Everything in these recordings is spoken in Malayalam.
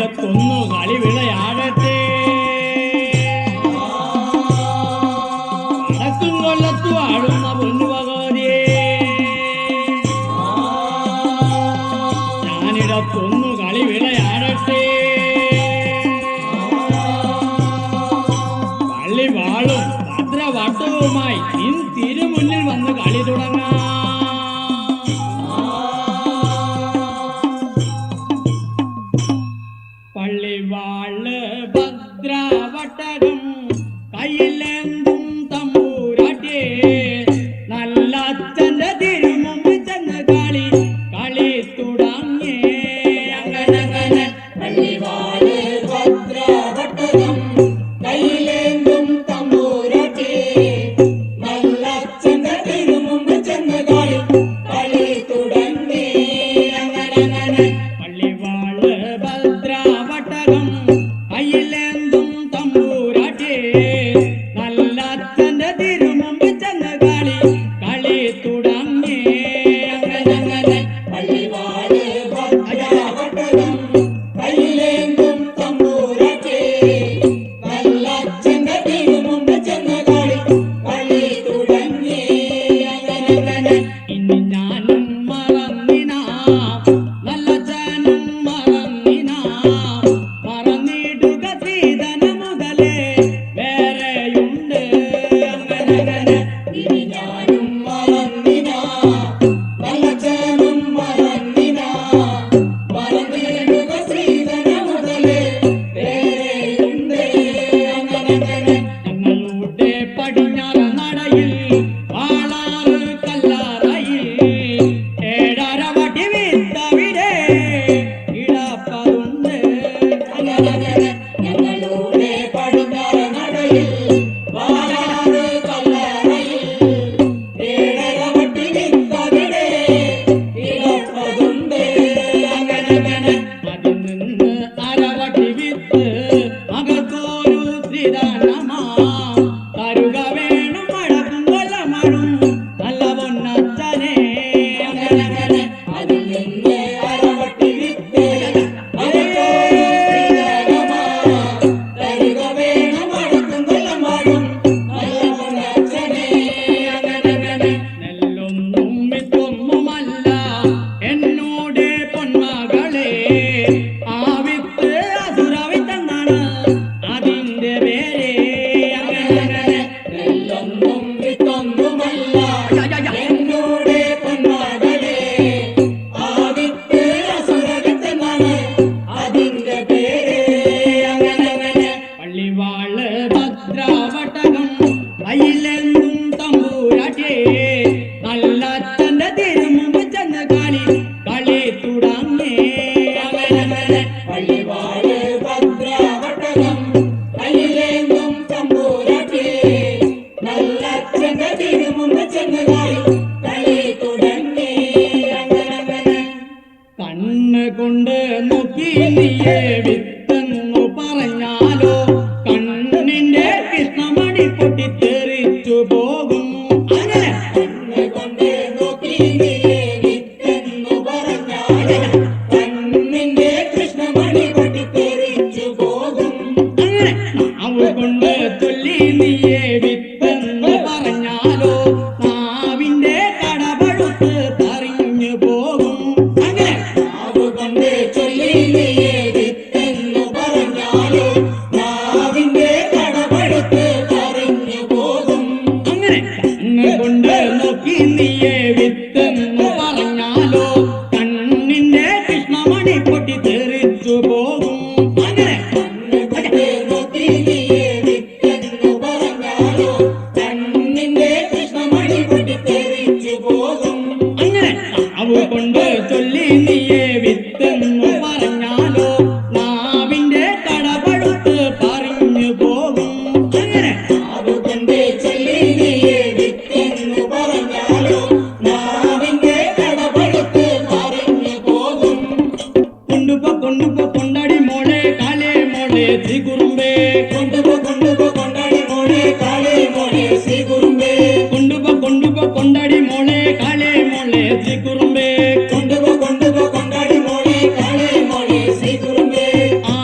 ഞാനിടത്തൊന്നു കളി വിളയാടട്ടെ. വടക്കും കൊല്ലത്തു ആടുന്ന പൊന്നു ഭഗവതിയെ, ഞാനിടത്തൊന്നു കളി വിളയാടട്ടെ. പള്ളി വാളും ഭദ്രവട്ടവുമായി നിൻ തിരുമുന്നിൽ വന്ന് കളി തുടങ്ങാം. പള്ളിവാള് ഭദ്രവട്ടകം കയ്യിലെന്തും തമ്പൂരാട്ടേ, നല്ല അച്ഛന്റെ തിരുമുമ്പിൽ ചെന്ന് കളി തുടങ്ങേ. അങ്ങനെ പള്ളിവാള് ഭദ്രവട്ടകം കയ്യിലെന്തും തമ്പൂരാട്ടേ, നല്ല അച്ഛന്റെ തിരുമുമ്പിൽ ചെന്ന് കളി തുടങ്ങേ. അങ്ങനെ പള്ളിവാള് ഭദ്രവട്ടകം കയ്യിലെന്തും തമ്പൂരാട്ടേ, നല്ല അച്ഛന്റെ തിരുമുമ്പിൽ ചെന്ന് കളി തുടങ്ങേ. അങ്ങനെ പള്ളിവാള് ഭദ്രവട്ടകം കയ്യിലെന്തും തമ്പൂരാട്ടേ, നല്ല അച്ഛന്റെ തിരുമുമ്പിൽ ചെന്ന് കളി തുടങ്ങേ. അങ്ങനെ ഇനി ഞാനും മറന്നിനാ, നല്ലച്ഛനും മറന്നിനാ, മറന്നിടുക ശ്രീധന മുതലേ വേറെയുണ്ട്. അങ്ങനെ ഇനി ഞാനും മറന്നിനാ, നല്ലച്ഛനും മറന്നിനാ, മറന്നിടുക ശ്രീധന മുതലേ വേറെയുണ്ട്. അങ്ങനെ ഞങ്ങളുടെ പടിഞ്ഞാറ് നടയിൽ വാളാറ് കല്ലാറയിൽ ഏഴര വടി വിത്തവിടെ ഇടപ്പതുണ്ട്. ഞങ്ങളുടെ പടിഞ്ഞാറ് നടയിൽ വാളാറ് കല്ലറയിൽ ഏഴര വടി വിത്തവിടെ ഇടപ്പതുണ്ട്. അങ്ങനെ അതിൽ നിന്ന് അരവടി വിത്ത് മകൾക്കൊരു ത്രിദാനമാ തരുക വേണം മഴക്കും കൊല്ലമഴും നല്ല പൊന്നച്ഛനെ. അങ്ങനെ അതിൽ നിന്ന് അരവട്ടി വിത്ത് അരക്കോരു ശ്രീധനമാ തരുക വേണം മഴക്കും കൊല്ലമഴും നല്ല പൊന്നച്ഛനെ. അങ്ങനെ നെല്ലൊന്നും വിത്തൊന്നുമല്ല എന്നോട് പൊന്മകളെ, ആ വിത്ത് അസുരവിത്തെന്നാണ് അതിന്റെ പേര്. അങ്ങനെ നെല്ലൊന്നും വിത്തൊന്നുമല്ല എന്നോട് പൊന്മകളെ, ആ വിത്ത് അസുരവിത്തെന്നാണ് അതിന്റെ പേര്. അങ്ങനെ പള്ളിവാള് ഭദ്രവട്ടകം കയ്യിലെന്തും തമ്പൂരാട്ടേ, നല്ല അച്ഛന്റെ തിരുമുമ്പിൽ ചെന്ന് കളി തുടങ്ങേ. അങ്ങനെ പള്ളിവാള് ഭദ്രവട്ടകം കയ്യിലെന്തും തമ്പൂരാട്ടേ, നല്ല അച്ഛന്റെ തിരുമുമ്പിൽ ചെന്ന് കളി തുടങ്ങി. അങ്ങനെ കണ്ണ് കൊണ്ട് നോക്കി നീയേ വിത്തെന്നു പറഞ്ഞാലോ, കണ്ണിന്റെ കൃഷ്ണമണി പൊട്ടിത്തെറിച്ചു പോകും. അങ്ങനെ കണ്ണുകൊണ്ട് നോക്കി നീയേ വിത്തെന്നു പറഞ്ഞാല് കണ്ണിന്റെ കൃഷ്ണമണി പൊട്ടിത്തെറിച്ചു പോകും. അങ്ങനെ നാവ് കൊണ്ട് ചൊല്ലി നീയേ വിത്തെന്ന് പറഞ്ഞാലോ, നാവിന്റെ കടപഴുത്ത് തറിഞ്ഞു പോകും. അങ്ങനെ നാവുകൊണ്ട് ചൊല്ലി നീയേ വിത്തെന്നു പറഞ്ഞാല് നാവിന്റെ കടപഴുത്ത് തറിഞ്ഞു പോകും. അങ്ങനെ കണ്ണ് കൊണ്ട് നോക്കി നീയേ വിത്തെന്ന് പറഞ്ഞാലോ, കണ്ണിന്റെ കൃഷ്ണമണി പൊട്ടിത്തെറിച്ചു പോകും. അങ്ങനെ കണ്ണുകൊണ്ട് നോക്കി നീയേ വിത്തെന്നു പറഞ്ഞാല് കണ്ണിന്റെ കൃഷ്ണമണി പൊട്ടിത്തെറിച്ചു പോകും. അങ്ങനെ നാവ് കൊണ്ട് ചൊല്ലി നീയേ വിത്തെന്നു പറഞ്ഞാലോ, നാവിന്റെ കടപഴുത്ത് പറഞ്ഞു പോകും. അങ്ങനെ നാവുകൊണ്ട് ചൊല്ലി നീയേ വിത്തെന്നു പറഞ്ഞാല് നാവിന്റെ കടപഴുത്ത് പറഞ്ഞു പോകും. കൊണ്ടുപോ കൊണ്ടടി മോളെ കാലേ മോളെ ശ്രീകുറുമ്പേ, കൊണ്ടുപോ കൊണ്ടടി മോളെ കാളേ മോളെ ശ്രീകുറുമ്പേ, കൊണ്ടുപോ കൊണ്ടടി മോളെ കാലേ മോളെ ശ്രീകുറുമ്പേ, കൊണ്ടുപോ കൊണ്ടടി മോളെ കാളേ മോളെ ശ്രീകുറുമ്പേ, ആ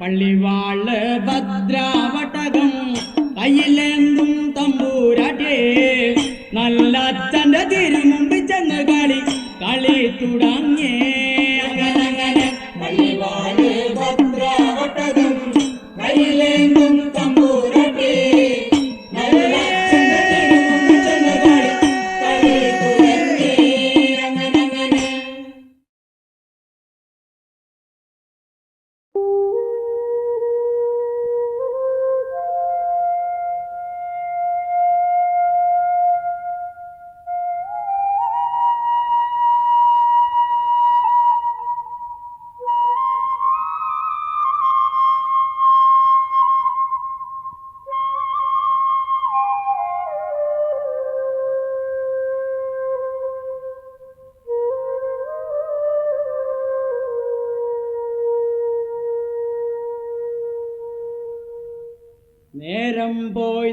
പള്ളിവാള് ഭദ്രാവട്ടകം കയ്യിലേന്തും തമ്പൂരാട്ടേ നല്ല അച്ഛന്റെ തിരുമുമ്പിൽ ചെന്ന് കളി തുടങ്ങിയേ അങ്ങനെ പള്ളിവാള് ഭദ്രാവട്ടകം കയ്യിലേന്തും തമ്പൂരാട്ടി നല്ല അച്ഛന്റെ തിരുമുമ്പിൽ ചെന്ന് കളി തുടങ്ങി. അങ്ങനെ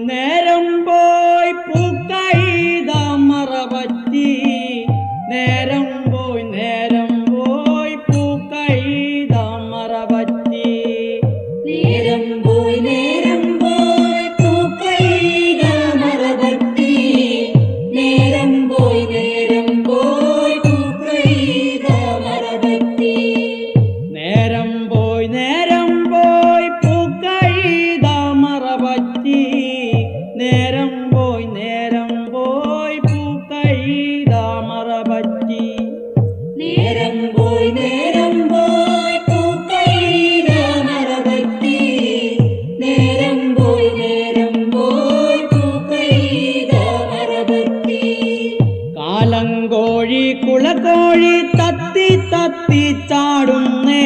നേരം പോയി പൂക്കൈത മറപറ്റി നേരം പോയി പൂക്കൈത മറപറ്റി നേരം പോയി പൂക്കൈത മറപറ്റി നേരം പോയി പൂക്കൈത മറപറ്റി നേരം പോയി പൂക്കൈത മറപറ്റി നേരം പോയി പൂക്കൈത മറപറ്റി നേരം പോയി പൂക്കൈത മറപറ്റി നേരം പോയി പൂക്കൈത മറപറ്റി കാലങ്കോഴി കുളക്കോഴി തത്തി ചാടുന്നേ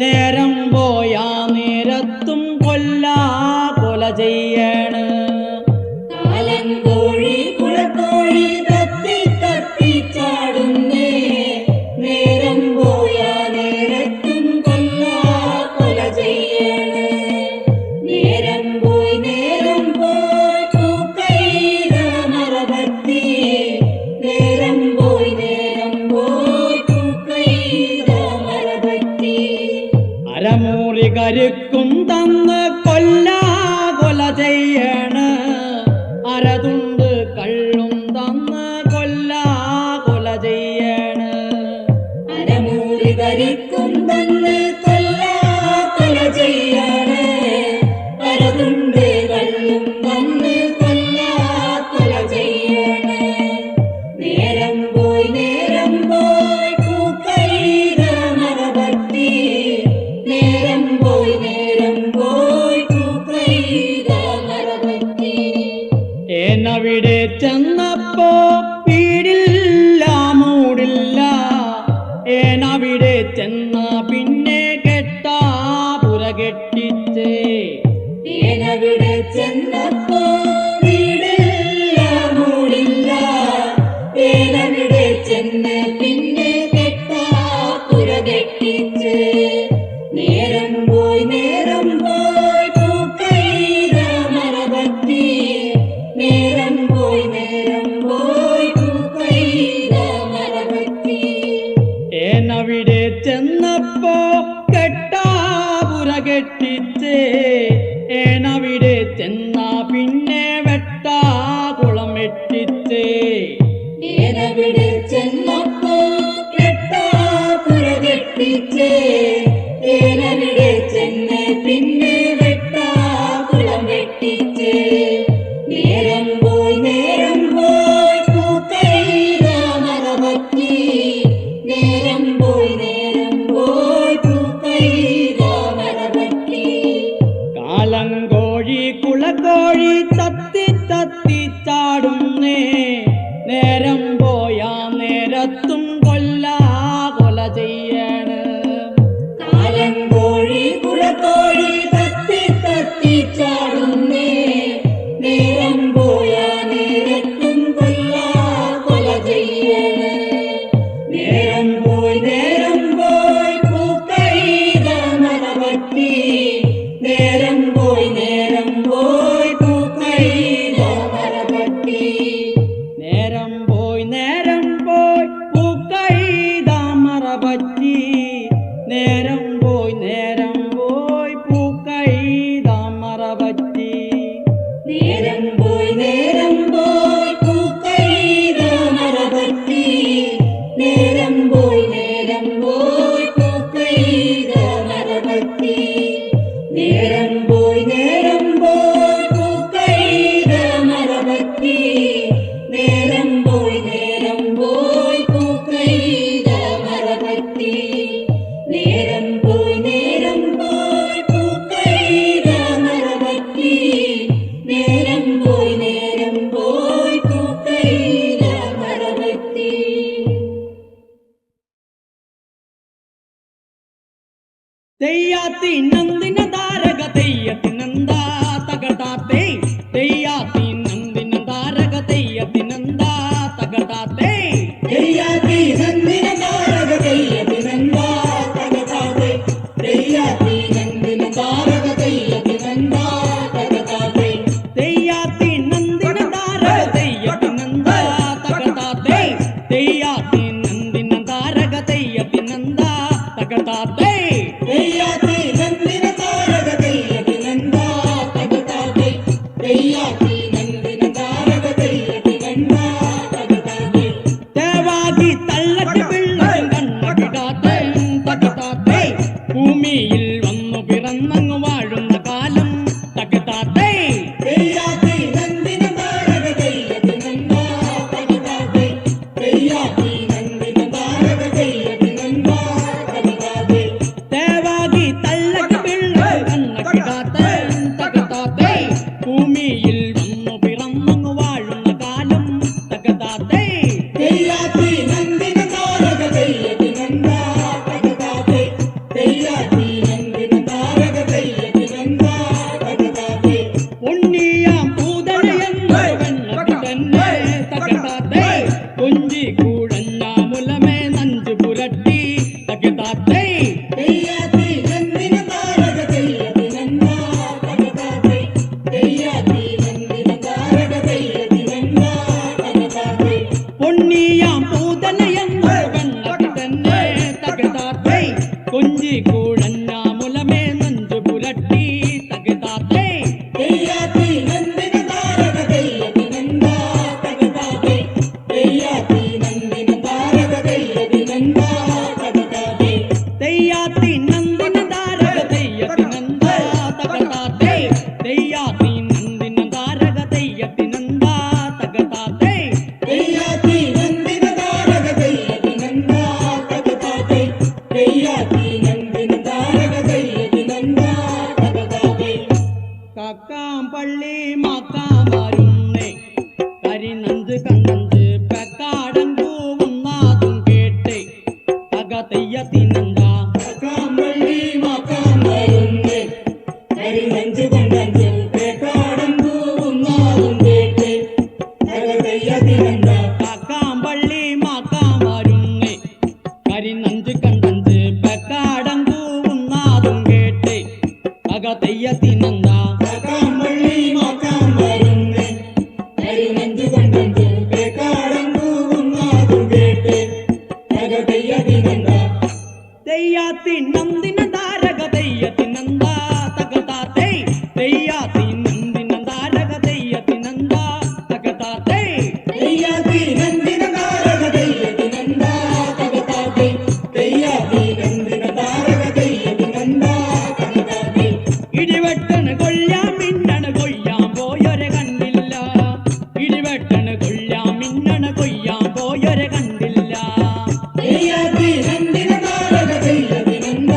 നേരം പോയാ നേരത്തും കൊല ചെയ്യണ് കാലങ്കോഴി കുളക്കോഴി തത്തി ചാടുന്നേ നേരം പോയാ നേരത്തും കൊല ചെയ്യണ് നേരം പോയി പൂക്കൈത മറപറ്റി നേരം പോയി പൂക്കൈത മറപറ്റി അരമൂറി കരുക്കും തന്ന് കൊല ചെയ്യണ് അരതുണ്ട് കള്ളും തന്ന് കൊല ചെയ്യണ് അരമൂറി കരിക്കും തന്ന് കൊല ചെയ്യാണ് അരതുണ്ട് കള്ളും തന്ന് കൊല ചെയ്യാണ് നേരം പോയി പൂക്കൈത മറപറ്റി നേരം പോയി പൂക്കൈത മറപറ്റി ഏനവിടെ ചെന്നപ്പോ വീടില്ല മൂടില്ല ഏനവിടെ ചെന്ന പിന്നെ കെട്ടാ പുരകെട്ടിച്ചേ ഏനവിടെ ചെന്നപ്പോ വീടില്ല മൂടില്ല ഏനവിടെ ചെന്ന് പിന്നെ കെട്ടാ പുരകെട്ടിച്ച് നേരം പോയി പൂക്കൈത മറപറ്റി നേരം പോയി പൂക്കൈത മറപറ്റി ഏനവിടെ ചെന്നപ്പോ കെട്ടാ പുരകെട്ടിച്ചേ ഏനവിടെ ചെന്ന പിന്നെ വെട്ടാ കുളം വെട്ടിച്ചേ ഏനവിടെ ചെന്നപ്പോ കെട്ടാ പുരകെട്ടിച്ച് ഏനവിടെ ചെന്ന് പിന്നെ വെട്ടാ കുളം വെട്ടിച്ച് നേരം പോയി പൂക്കൈത മറപറ്റി നേരം പോയി പൂക്കൈത മറപറ്റി കാലങ്കോഴി കുളക്കോഴി തത്തി ചാടുന്നേ നേരം പോയാ നേരത്തും കൊല ചെയ്യണ് കാലങ്കോഴി കുളക്കോഴി തത്തി ചാടുന്നേ നേരം പോയാ നേരത്തും കൊല ചെയ്യണ് നേരം പോയി പൂക്കൈത മറപറ്റി നേരം പോയി പൂക്കൈത മറപറ്റി നേരം പോയി പൂക്കൈത മറപറ്റി നേരം പോയി നേരം പോയി പൂക്കൈത മരപറ്റി നേരം പോയി പൂക്കൈത മരപറ്റി നേരം പോയി പൂക്കൈത മരപറ്റി നേരം പോയി പൂക്കൈത മരപറ്റി തെയ്യാത്തി നന്ദിന താരക തെയ്യത്തി നന്ദ തകടാത്തെ തെയ്യാത്തി നന്ദിന താരക തെയ്യത്തി നന്ദ തകടാത്തെ തെയ്യാത്തി നന്ദിന താരക തെയ്യത്തി നന്ദ തകടാത്തെ തെയ്യാത്തി നന്ദിന താരക തെയ്യത്തി നന്ദ തകടാത്തെ തെയ്യാത്തി നന്ദിന താരക തെയ്യത്തി നന്ദ തകടാത്തെ തെയ്യാത്തി നന്ദിന താരക തെയ്യത്തി നന്ദ തകടാത്തെ തെയ്യാത്തി നന്ദിന താരക തെയ്യത്തി നന്ദ തകടാത്തെ തെയ്യാത്തി നന്ദിന താരക തെയ്യത്തി നന്ദ തകടാത്തെ തേവാകി തള്ളക്ക് പിള്ളയും കണ്ണകിടാത്തെ തകടാത്തെ ഭൂമിയിൽ വന്നു പിറന്നങ്ങു വാഴുന്ന കാലം തകടാത്തെ തെയ്യാത്തി നന്ദിന താരക തെയ്യത്തി നന്ദ തകടാത്തെ തെയ്യാത്തി നന്ദിന താരക തെയ്യത്തി നന്ദ തകടാത്തെ തേവാകി തള്ളക്ക് പിള്ളയും കണ്ണകിടാത്തെ തകടാത്തെ ഭൂമിയിൽ വന്നു പിറന്നങ്ങു വാഴുന്ന കാലം തകടാത്തെ തെയ്യാത്തി നന്ദിന താരക തെയ്യത്തി നന്ദ തകടാത്തെ തെയ്യാത്തി നന്ദിന താരക തെയ്യത്തി നന്ദ തകടാത്തെ ഉണ്ണിയാം പൂതളയെന്ന് വെണ്ണക്ക് തന്നെ തകടാത്തെ കൊഞ്ചി കൂടഞ്ഞ മുലമേ നഞ്ചു പുരട്ടി തകടാത്തെ തെയ്യാത്തി നന്ദിന താരക തെയ്യത്തി നന്ദ തകടാത്തെ തെയ്യാത്തി നന്ദിന താരക തെയ്യത്തി നന്ദ തകടാത്തെ ഉണ്ണിയാം പൂതളയെന്ന് വെണ്ണക്ക് തന്നെ തകടാത്തെ കൊഞ്ചി കൂടഞ്ഞ മുലമേ നഞ്ചു പുരട്ടി തകടാത്തെ തെയ്യാത്തി നന്ദിന താരക തെയ്യത്തി നന്ദ തകടാത്തെ തെയ്യാത്തി നന്ദിന താരക തെയ്യത്തി നന്ദ തകടാത്തെ തെയ്യാത്തി നന്ദിന താരക തെയ്യത്തി നന്ദ തകടാത്തെ തെയ്യാത്തി നന്ദിന താരക തെയ്യത്തി നന്ദ തകടാത്തെ തെയ്യാത്തി നന്ദിന താരക തെയ്യത്തി നന്ദ തകടാത്തെ തെയ്യാത്തി നന്ദിന താരക തെയ്യത്തി നന്ദ തകടാത്തെ കാക്കാം പള്ളി മാക്കാം വരുന്നേ കരിനഞ്ച് കണ്ണഞ്ച് പെക്കാടൻ പൂവുന്നാതും കേട്ടേ തക തെയ്യത്തി നന്ദ കാമ്പള്ളി മാക്കാം വരുന്നേ കരിനഞ്ച് കൊണ്ടഞ്ച് പേക്കാടൻ പൂവുന്നാതും കേട്ട് തക തെയ്യത്തി നന്ദ കാക്കാം പള്ളി മാക്കാം വരുന്നേ കരിനഞ്ച് കണ്ണഞ്ച് പെക്കാടൻ പൂവുന്നാതും കേട്ടേ തക തെയ്യത്തി നന്ദ കാമ്പള്ളി മാക്കാം വരുന്നേ കരിനഞ്ച് കൊണ്ടഞ്ച് പേക്കാടൻ പൂവുന്നാതും കേട്ട് തക തെയ്യത്തി നന്ദ തെയ്യാത്തി നന്ദിന താരക തെയ്യത്തി നന്ദ തകടാത്തെ തെയ്യാത്തി നന്ദിന താരക തെയ്യത്തി നന്ദ തകടാത്തെ തെയ്യാത്തി നന്ദിന താരക തെയ്യത്തി നന്ദ തകടാത്തെ തെയ്യാത്തി നന്ദിന താരക തെയ്യത്തി നന്ദ തകടാത്തെ ഇടിവെട്ടന് കൊല്ലാൻ മിന്നണ കൊയ്യാൻ പോയൊരെ കണ്ടില്ല ഇടിവെട്ടന് കൊല്ലാൻ മിന്നണ കൊയ്യാൻ പോയൊരെ കണ്ടില്ല തെയ്യാത്തി നന്ദിന താരക തെയ്യത്തി നന്ദ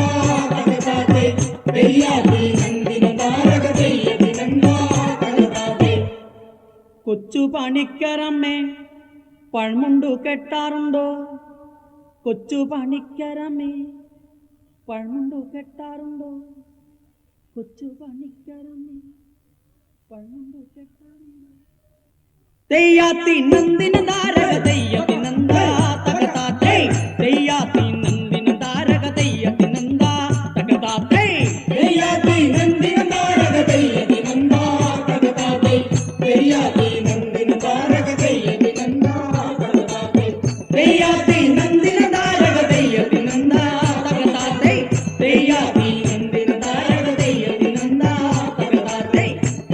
തകടാത്തെ തെയ്യാത്തി നന്ദിന താരക തെയ്യത്തി നന്ദ തകടാത്തെ കൊച്ചു പണിക്കരമ്മേ പഴമുണ്ടു കെട്ടാറുണ്ടോ കൊച്ചു പണിക്കരമ്മേ പഴമുണ്ടു കെട്ടാറുണ്ടോ കൊച്ചു പണിക്കരമ്മേ പഴമുണ്ടു കെട്ടാറുണ്ടോ തെയ്യാത്തി നന്ദിന താരക തെയ്യത്തി നന്ദ തകടാത്തെ തെയ്യാത്തി നന്ദിന താരക തെയ്യത്തി നന്ദ തകടാത്തെ തെയ്യാത്തി നന്ദിന താരക തെയ്യത്തി നന്ദ തകടാത്തെ തെയ്യാത്തി നന്ദിന താരക തെയ്യത്തി നന്ദ തകടാത്തെ തെയ്യാത്തി നന്ദിന താരക തെയ്യത്തി നന്ദ തകടാത്തെ തെയ്യാത്തി നന്ദിന താരക തെയ്യത്തി നന്ദ തകടാത്തെ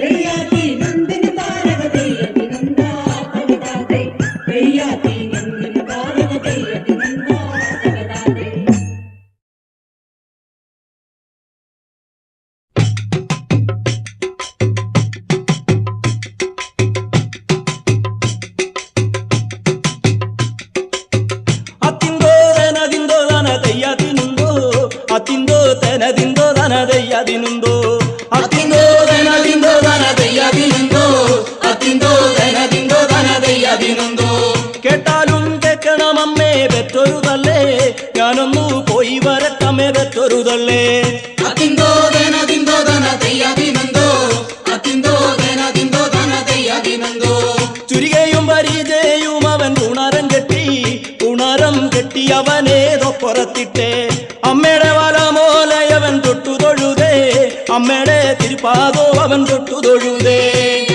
തെയ്യാത്തി നന്ദിന താരക തെയ്യത്തി നന്ദ തകടാത്തെ തെയ്യാത്തി നന്ദിന ದೆಯ್ಯದಿನುಂದೋ ಅತಿಂದೋ ದನದಿಂದೋ ದನ ದೆಯ್ಯದಿನುಂದೋ അത്തിന്തോ ദനദിന്തോ ദന ദയ്യദിനന്തോ കേട്ടാലും കേൾക്കണം അമ്മേ പെറ്റൊരു തള്ളേ ഞാനൊന്നു പോയി വരട്ടമ്മേ പെറ്റൊരു തള്ളേ അത്തിന്തോ ദനദിന്തോ ദന ദയ്യദിനന്തോ അത്തിന്തോ ദനദിന്തോ ദന ദയ്യദിനന്തോ ചുരികയും പരിചയും അവൻ ഉണരം കെട്ടി അവനേതോ പുറത്തിട്ടേ അമ്മയുടെ വലമോലയവൻ തൊട്ടു തൊഴുതേ അമ്മയുടെ തിരുപ്പാതോ അവൻ തൊട്ടു തൊഴുതേ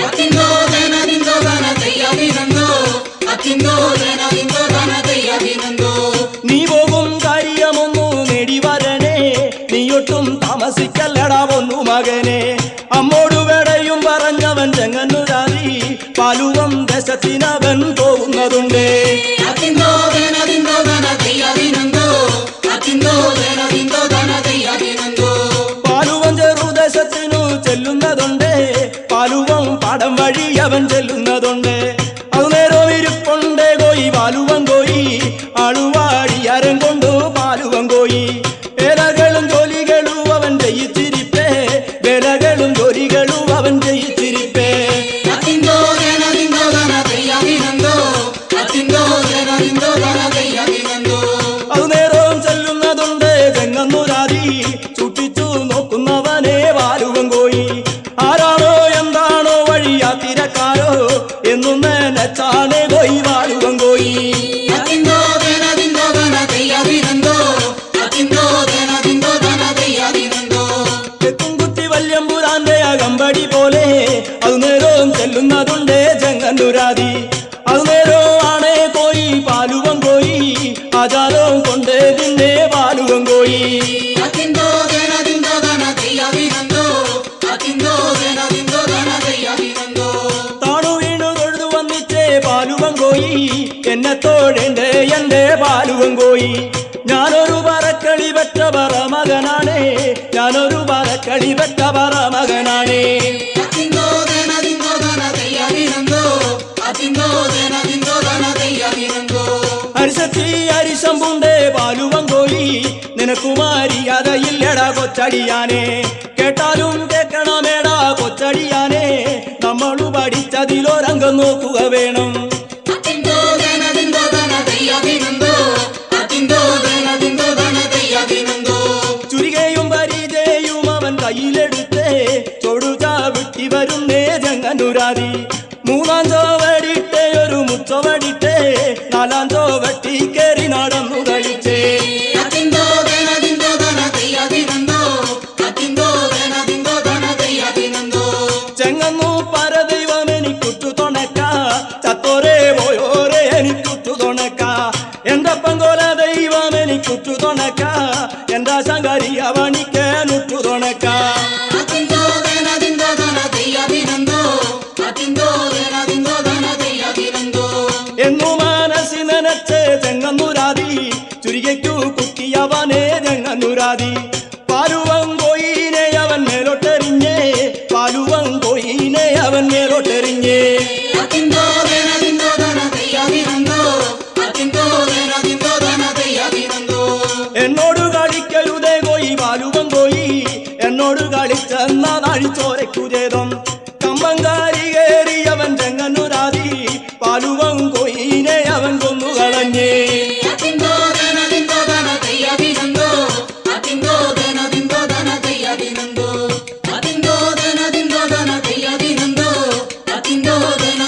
അത്തിന്തോ ദനദിന്തോ ദന ദയ്യദിനന്തോ അത്തിന്തോ ദനദിന്തോ ദന ദയ്യദിനന്തോ നീ പോകും കാര്യമൊന്നു നേടി വരണേ നീയൊട്ടും താമസിക്കല്ലടാ ഒന്നു മകനെ അമ്മോടു വേടയും പറഞ്ഞവൻ ചെങ്ങന്നൂരാതി പാലുവം ദേശത്തിനവൻ പോകുന്നതുണ്ട് അത്തിന്തോ ദനദിന്തോ ദന ദയ്യദിനന്തോ അത്തിന്തോ ദനദിന്തോ ദന ദയ്യദിനന്തോ പാലുവം ചെറുദേശത്തിനു ചെല്ലുന്നതുണ്ട് പാലുവം പാടം വഴി അവൻ ചെല്ലുന്നതുണ്ട് അത് നേരം ഇരിപ്പുണ്ട് കോയി പാലുവം കോയി ആളുവാടി അരം കൊണ്ടു പാലുവം കോയി വേലകളും ജോലികളും അവൻ ജയിച്ചിരിപ്പേ വേലകളും ജോലികളും അവൻ ജയിച്ചിരിപ്പേ അത്തിന്തോ ദനദിന്തോ ദന ദയ്യദിനന്തോ അത്തിന്തോ ദനദിന്തോ ദന ദയ്യദിനന്തോ അത് നേരം ചെല്ലുന്നതുണ്ട് ചെങ്ങന്നൂരാതി ചുട്ടിച്ചു നോക്കുന്നവനെ പാലുവം കോയി ആരാണോ എന്താണോ വഴിയാത്തിരക്കാരോ എന്നും നനച്ചാണ് കോയി പാലുവം കോയി അത്തിന്തോ ദനദിന്തോ ദന ദയ്യദിനന്തോ അത്തിന്തോ ദനദിന്തോ ദന ദയ്യദിനന്തോ തെക്കുംകുത്തി വല്യമ്പുരാന്റെ അകമ്പടി പോലെ അത് നേരം ചെല്ലുന്നതുണ്ട് ചെങ്ങന്നൂരാതി അത് നേരം ആണേ കോയി പാലുവം കോയി ആചാരം കൊണ്ട് നിന്നെ പാലുവം കോയി അത്തിന്തോ ദനദിന്തോ ദന ദയ്യദിനന്തോ അത്തിന്തോ ദനദിന്തോ ദന ദയ്യദിനന്തോ താണു വീണു തൊഴുതു വന്നിച്ചേ പാലുവം കോയി എന്നെ തോഴേണ്ടേ എന്റെ പാലുവം കോയി ഞാനൊരു പറക്കളി പെറ്റ പറമകനാണേ ഞാനൊരു പറക്കളി പെറ്റ പറമകനാണേ അത്തിന്തോ ദനദിന്തോ ദന ദയ്യദിനന്തോ അത്തിന്തോ ദനദിന്തോ ദന ദയ്യദിനന്തോ അരിശത്തി അരിശമ്പുണ്ടേ പാലുവം കോയി നിനക്കുമാരിയതയില്ലടാ കൊച്ചടിയാനെ കേട്ടാലും കേൾക്കണമേടാ കൊച്ചടിയാനെ നമ്മളു പഠിച്ചതിലൊരംഗം നോക്കുക വേണം അത്തിന്തോ ദനദിന്തോ ദന ദയ്യദിനന്തോ അത്തിന്തോ ദനദിന്തോ ദന ദയ്യദിനന്തോ ചുരികയും പരിചയും അവൻ കയ്യിലെടുത്തേ ചൊടുചാവിട്ടി വരുന്നേ ചെങ്ങന്നൂരാതി മൂന്നാം ചോവടിട്ടേ ഒരു മുച്ചവടിട്ടേ നാലാം ചോവട്ടി കയറി നടന്നു കളിച്ചേ അത്തിന്തോ ദനദിന്തോ ദന ദയ്യദിനന്തോ അത്തിന്തോ ദനദിന്തോ ദന ദയ്യദിനന്തോ ചെങ്ങന്നു പരദൈവം എനിക്കുറ്റു തുണക്ക ചത്തോരേ പോയോരേ എനിക്കുറ്റു തുണക്ക എന്റെ പങ്കോല ദൈവം എനിക്കുറ്റു തുണക്ക എന്റെ ശങ്കരി അവണിക്കേനുറ്റു തുണക്ക അത്തിന്തോ ദനദിന്തോ ദന ദയ്യദിനന്തോ അത്തിന്തോ ദനദിന്തോ ദന ദയ്യദിനന്തോ എന്നു മനസ്സി നനച്ച് ചെങ്ങന്നൂരാതി ചുരികയ്ക്കു കുത്തിയവനെ ചെങ്ങന്നൂരാതി പാലുവം കോയിനെ അവൻ മേലോട്ടെറിഞ്ഞേ പാലുവം കോയിനെ അവൻ മേലോട്ടെറിഞ്ഞേ അത്തിന്തോ ദനദിന്തോ ദന ദയ്യദിനന്തോ അത്തിന്തോ ദനദിന്തോ ദന ദയ്യദിനന്തോ എന്നോട് കളിക്കരുതേ കോയി പാലുവം കോയി എന്നോട് കളിച്ചെന്ന നാഴിച്ചോരയ്ക്കു ചേതം കമ്പങ്കാരി കയറി അവൻ ചെങ്ങന്നൂരാതി പാലുവം കോയിനെ അവൻ കൊന്നു കളഞ്ഞേ അത്തിന്തോ ദനദിന്തോ ദന ദയ്യദിനന്തോ അത്തിന്തോ ദനദിന്തോ ദന ദയ്യദിനന്തോ അത്തിന്തോ ദനദിന്തോ ദന ദയ്യദിനന്തോ അത്തിന്തോ ദനദിന്തോ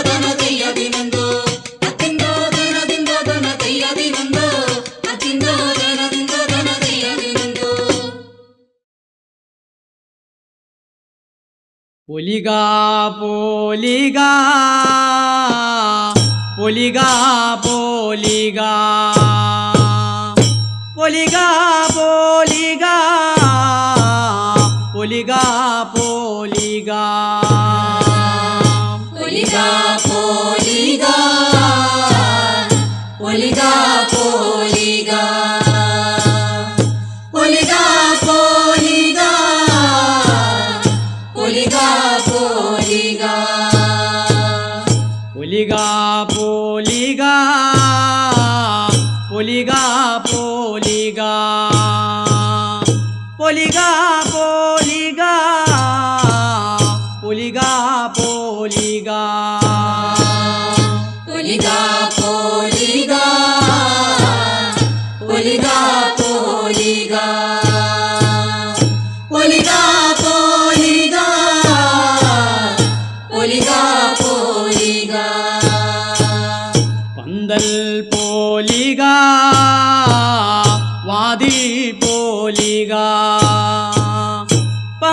ദന ദയ്യദിനന്തോ അത്തിന്തോ ദനദിന്തോ ദന ദയ്യദിനന്തോ അത്തിന്തോ ദനദിന്തോ ദന ദയ്യദിനന്തോ പൊലികാ പോലികാ പൊലികാ പോലികാ പൊലികാ പോലികാ പൊലികാ പോലികാ പൊലികാ പോലികാ പൊലികാ പോലികാ പൊലികാ പോലികാ പൊലികാ പോലികാ പൊലികാ പോലികാ പൊലികാ പോലികാ പൊലികാ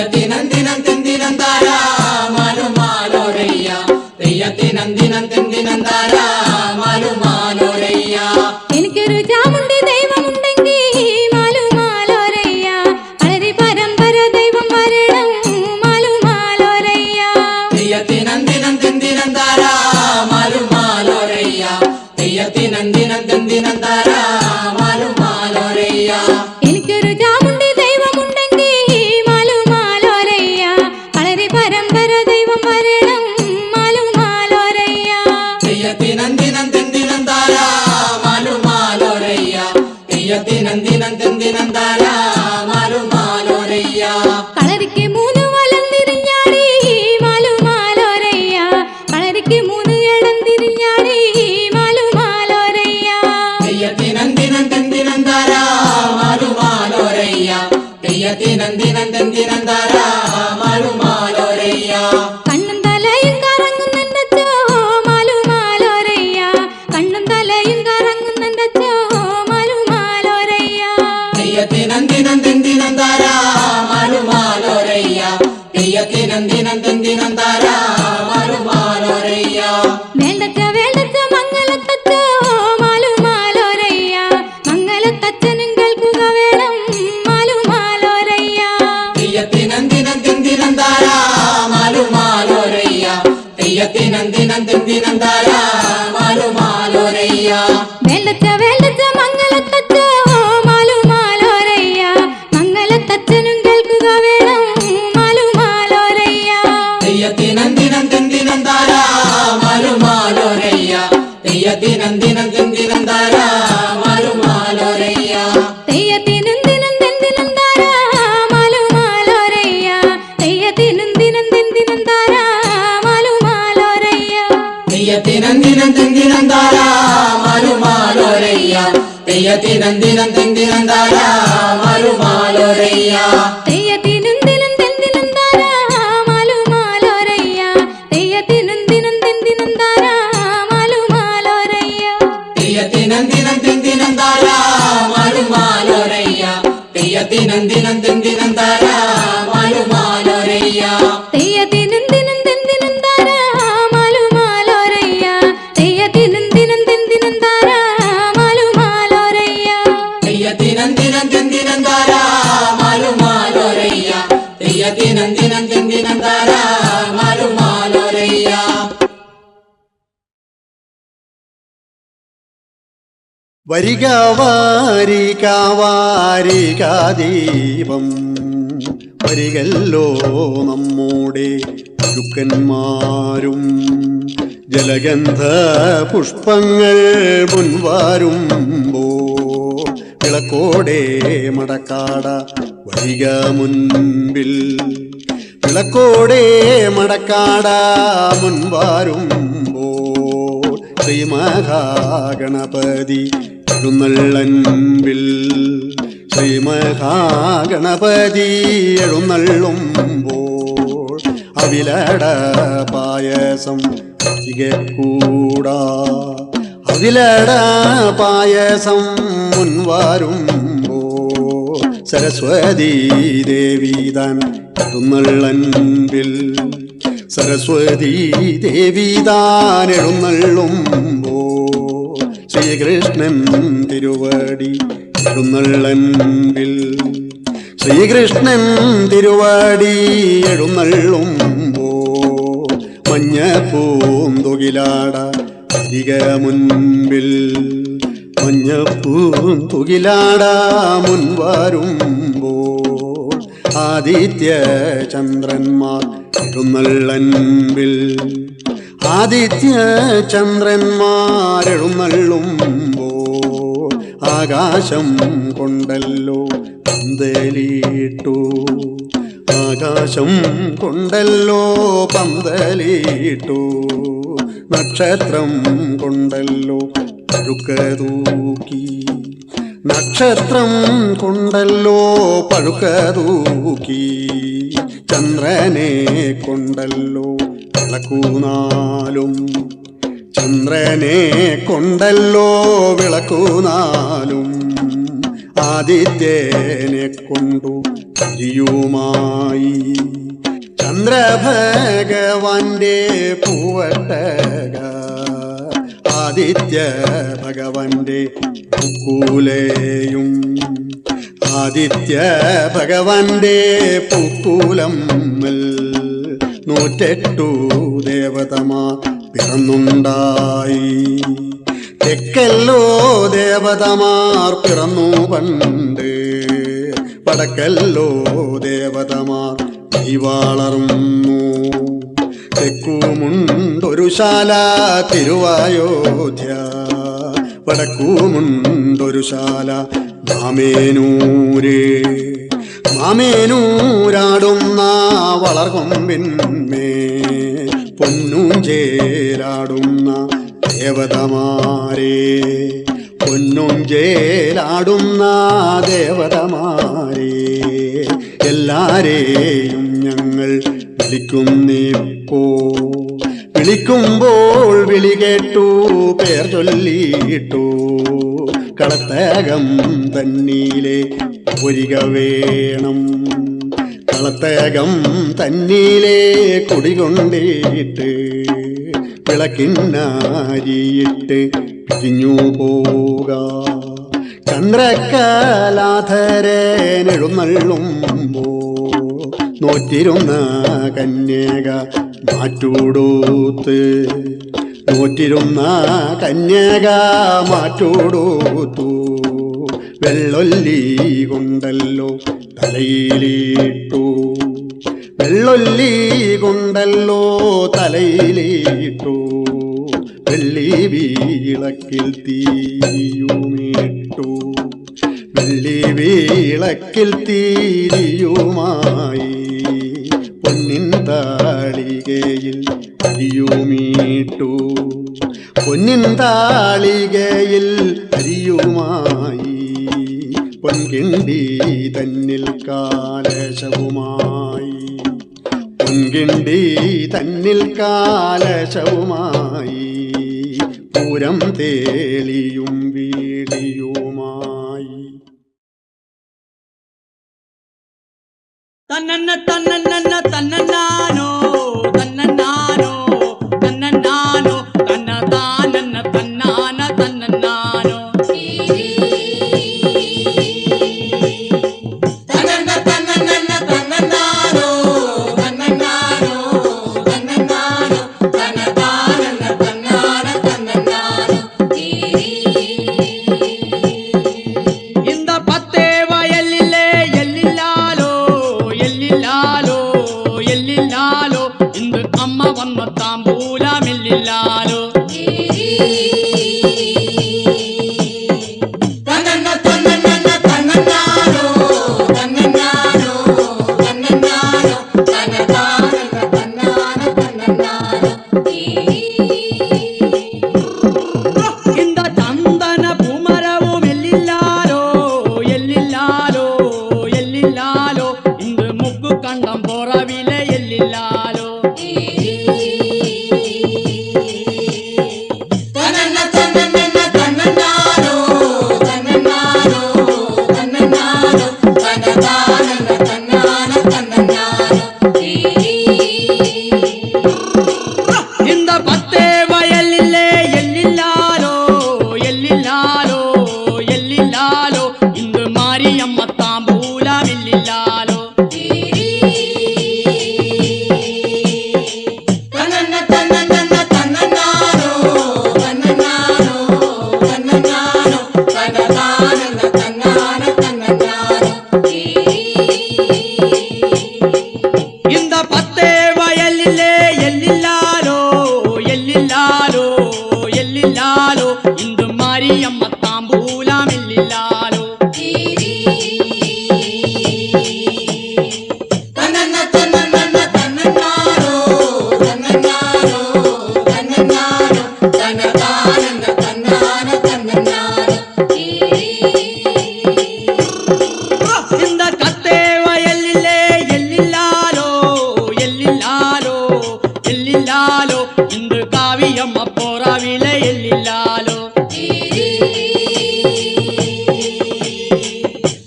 തെയ്യത്തിനന്ദിനം തെന്തിനം താരാ മാലുമാലോരയ്യ തെയ്യത്തിനന്ദിനം തെന്തിനം താരാ മാലുമാലോരയ്യ എനിക്കൊരു ചാമുണ്ടി ദൈവമുണ്ടെങ്കിൽ മാലുമാലോരയ്യ കളരി പരമ്പര ദൈവം വരണം മാലുമാലോരയ്യ തെയ്യത്തിനന്ദിനം തെന്തിനം താരാ മാലുമാലോരയ്യ തെയ്യത്തിനന്ദിനം തെന്തിനം താരാ മാലുമാലോരയ്യ എനിക്കൊരു ചാമുണ്ടി ദൈവമുണ്ടെങ്കിൽ മാലുമാലോരയ്യ കളരി പരമ്പര ദൈവം വരണം മാലുമാലോരയ്യ തെയ്യത്തിനന്ദിനം തെന്തിനം താരാ മാലുമാലോരയ്യ തെയ്യത്തിനന്ദിനം തെന്തിനം താരാ മാലുമാലോരയ്യ കളരിക്ക് മൂന്ന് വലം തിരിഞ്ഞാടി മാലുമാലോരയ്യ കളരിക്ക് മൂന്ന് ഇടം തിരിഞ്ഞാടി മാലുമാലോരയ്യ തെയ്യത്തിനന്ദിനം തെന്തിനം താരാ മാലുമാലോരയ്യ തെയ്യത്തിനന്ദിനം തെന്തിനം താരാ മാലുമാലോരയ്യ കണ്ണും തലയും കറങ്ങുന്നുണ്ടോ മാലുമാലോരയ്യ കണ്ണും തലയും കറങ്ങുന്നുണ്ടോ മാലുമാലോരയ്യ തെയ്യത്തിനന്ദിനം തെന്തിനം താരാ മാലുമാലോരയ്യ തെയ്യത്തിനന്ദിനം തെന്തിനം താരാ മാലുമാലോരയ്യ വേണ്ടച്ച വേണ്ടച്ച മംഗലത്തച്ചോ മാലുമാലോരയ്യ മംഗലത്തച്ഛനും കേൾക്കുക വേണം മാലുമാലോരയ്യ തെയ്യത്തിനന്ദിനം തെന്തിനം താരാ മാലുമാലോരയ്യ തെയ്യത്തിനന്ദിനം തെന്തിനം താരാ മാലുമാലോരയ്യ വേണ്ടച്ച വേണ്ടച്ച മംഗലത്തച്ചോ മാലുമാലോരയ്യ മംഗലത്തച്ഛനും കേൾക്കുക വേണം മാലുമാലോരയ്യ തെയ്യത്തിനന്ദിനം തെന്തിനം താരാ മാലുമാലോരയ്യ തെയ്യത്തിനന്ദിനം തെന്തിനം താരാ മാലുമാലോരയ്യ തെയ്യത്തിനും ദിനം തെന്തിനും താരാ മാലുമാലോരയ്യ തെയ്യത്തിനും ദിനം തെന്തിനും താരാ മാലുമാലോരയ്യ തെയ്യത്തിനന്ദിനം തെന്തിനം താരാ മാലുമാലോരയ്യ തെയ്യത്തിനന്ദിനം തെന്തിനം താരാ മാലുമാലോരയ്യ തെയ്യത്തിനും ദിനം തെന്തിനും താരാ മാലുമാലോരയ്യ തെയ്യത്തിനും ദിനം തെന്തിനും താരാ മാലുമാലോരയ്യ തെയ്യത്തിനന്ദിനം തെന്തിനം താരാ മാലുമാലോരയ്യ തെയ്യത്തിനന്ദിനം തെന്തിനം താരാ മാലുമാലോരയ്യ തെയ്യത്തിനും ദിനം തെന്തിനും താരാ മാലുമാലോരയ്യ തെയ്യത്തിനും ദിനം തെന്തിനും താരാ മാലുമാലോരയ്യ തെയ്യത്തിനന്ദിനം തെന്തിനം താരാ മാലുമാലോരയ്യ തെയ്യത്തിനന്ദിനം തെന്തിനം താരാ മാലുമാലോരയ്യ വരിക വാരിക വാരിക ദീപം വരികല്ലോ നമ്മുടെ ഗുരുക്കന്മാരും ജലഗന്ധ പുഷ്പങ്ങൾ മുൻവാരുമ്പോ വിളക്കോടെ മടക്കാട വരിക മുൻപിൽ വിളക്കോടെ മടക്കാട മുൻവാരുമ്പോ ശ്രീമഹാഗണപതി എഴുന്നള്ളൻപിൽ ശ്രീമഹാഗണപതി എഴുന്നള്ളുമ്പോൾ അവിലട പായസം ചികക്കൂടാ അവിലട പായസം മുൻവാരുമ്പോൾ സരസ്വതീ ദേവി താൻ എഴുന്നള്ളൻപിൽ സരസ്വതീ ദേവി താൻ എഴുന്നള്ളുമ്പോൾ ശ്രീകൃഷ്ണൻ തിരുവടി എഴുന്നള്ളൻപിൽ ശ്രീകൃഷ്ണൻ തിരുവടി എഴുന്നള്ളുമ്പോൾ മഞ്ഞപ്പൂന്തുകിലാട അരിക മുൻപിൽ മഞ്ഞപ്പൂന്തുകിലാട മുൻവാരുമ്പോൾ ആദിത്യ ചന്ദ്രന്മാർ എഴുന്നള്ളൻപിൽ ആദിത്യ ചന്ദ്രന്മാരെഴുന്നള്ളുമ്പോൾ ആകാശം കൊണ്ടല്ലോ പന്തലിട്ടു ആകാശം കൊണ്ടല്ലോ പന്തലിട്ടു നക്ഷത്രം കൊണ്ടല്ലോ പഴുക്കതൂക്കി നക്ഷത്രം കൊണ്ടല്ലോ പഴുക്കതൂക്കി ചന്ദ്രനെ കൊണ്ടല്ലോ വിളക്കുനാലും ചന്ദ്രനെ കൊണ്ടല്ലോ വിളക്കുനാലും ആദിത്യനെ കൊണ്ടു അരിയുമായി ചന്ദ്രഭഗവാന്റെ പൂവട്ടക ആദിത്യ ഭഗവാന്റെ പൂക്കുലയും ആദിത്യ ഭഗവാന്റെ പൂക്കുലം 108 ദേവതമാർ പിറന്നുണ്ടായി. തെക്കല്ലോ ദേവതമാർ പിറന്നു പണ്ട്, വടക്കല്ലോ ദേവതമാർ വളർന്നു. തെക്കുമുണ്ടൊരു ശാല തിരുവായോധ്യ, വടക്കുമുണ്ടൊരു ശാല മാമേനൂര്. മാമേനൂരാടുന്ന വളർകൊമ്പിന്മേ പൊന്നൂഞ്ചേലാടുന്ന ദേവതമാരേ, പൊന്നൂഞ്ചേലാടുന്ന ദേവതമാരേ, എല്ലാരെയും ഞങ്ങൾ വിളിക്കുന്നിപ്പോ. വിളിക്കുമ്പോൾ വിളി കേട്ടു പേർ ചൊല്ലിയിട്ടു, കളത്തകം തന്നീലെ ഒരിക വേണം. കളത്തകം തന്നീലെ കുടികൊണ്ടിട്ട് വിളക്കിന്നാരിയിട്ട് പിരിഞ്ഞു പോക. ചന്ദ്രക്കലാധരനെഴുന്നള്ളുമ്പോ നോറ്റിരുന്ന കന്യക മാറ്റൂടൂത്ത്, നോറ്റിരുന്ന കന്യക മാറ്റൂടൂത്തു. വെള്ളൊല്ലി കൊണ്ടല്ലോ തലയിലിട്ടു, വെള്ളൊല്ലി കൊണ്ടല്ലോ തലയിലിട്ടു. വെള്ളി വീളക്കിൽ തീയുമിട്ടു, വെള്ളി വീളക്കിൽ തീരിയുമായി. പൊന്നിൻ താളികയിൽ അരിയുമീട്ടു, പൊന്നിൻ താളികയിൽ അരിയുമായി. പൊൻകിണ്ടി തന്നിൽ കാലശവുമായി, പൊൻകിണ്ടി തന്നിൽ കാലശവുമായി. പൂരം തേളിയും വീളിയുമായി. തന്നന്ന തന്നന്ന തന്നന്നാനോ തന്നന്നാനോ തന്നന്നാനോ തന്നതാനന്ന തന്നാന തന്നന്നാനോ.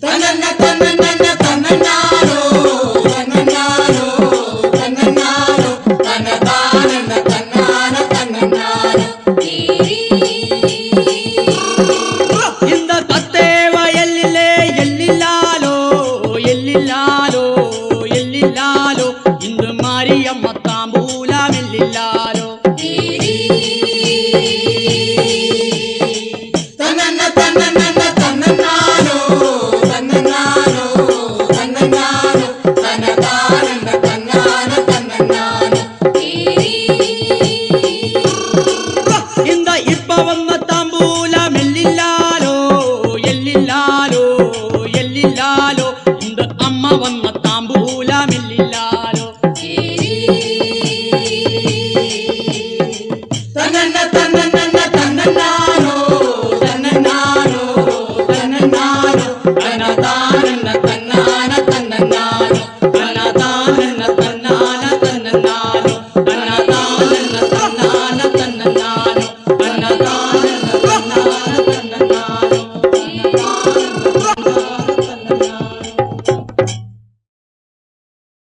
തന്നന്ന തന്നന്ന തന്നന്നാനോ മാരിയമ്മ താമ്പൂലമില്ലാലോ തന്നന്ന തന്നന്ന തന്നന്നാനോ തന്നന്നാനോ തന്നന്നാനോ തന്നതാനന്ന തന്നാന തന്നന്നാനോ இந்த இப்ப வந்த தாம்பூலமில்லாலோ எல்லில்லாலோ எல்லில்லாலோ இந்த அம்மா வந்த தாம்பூலமில்லாலோ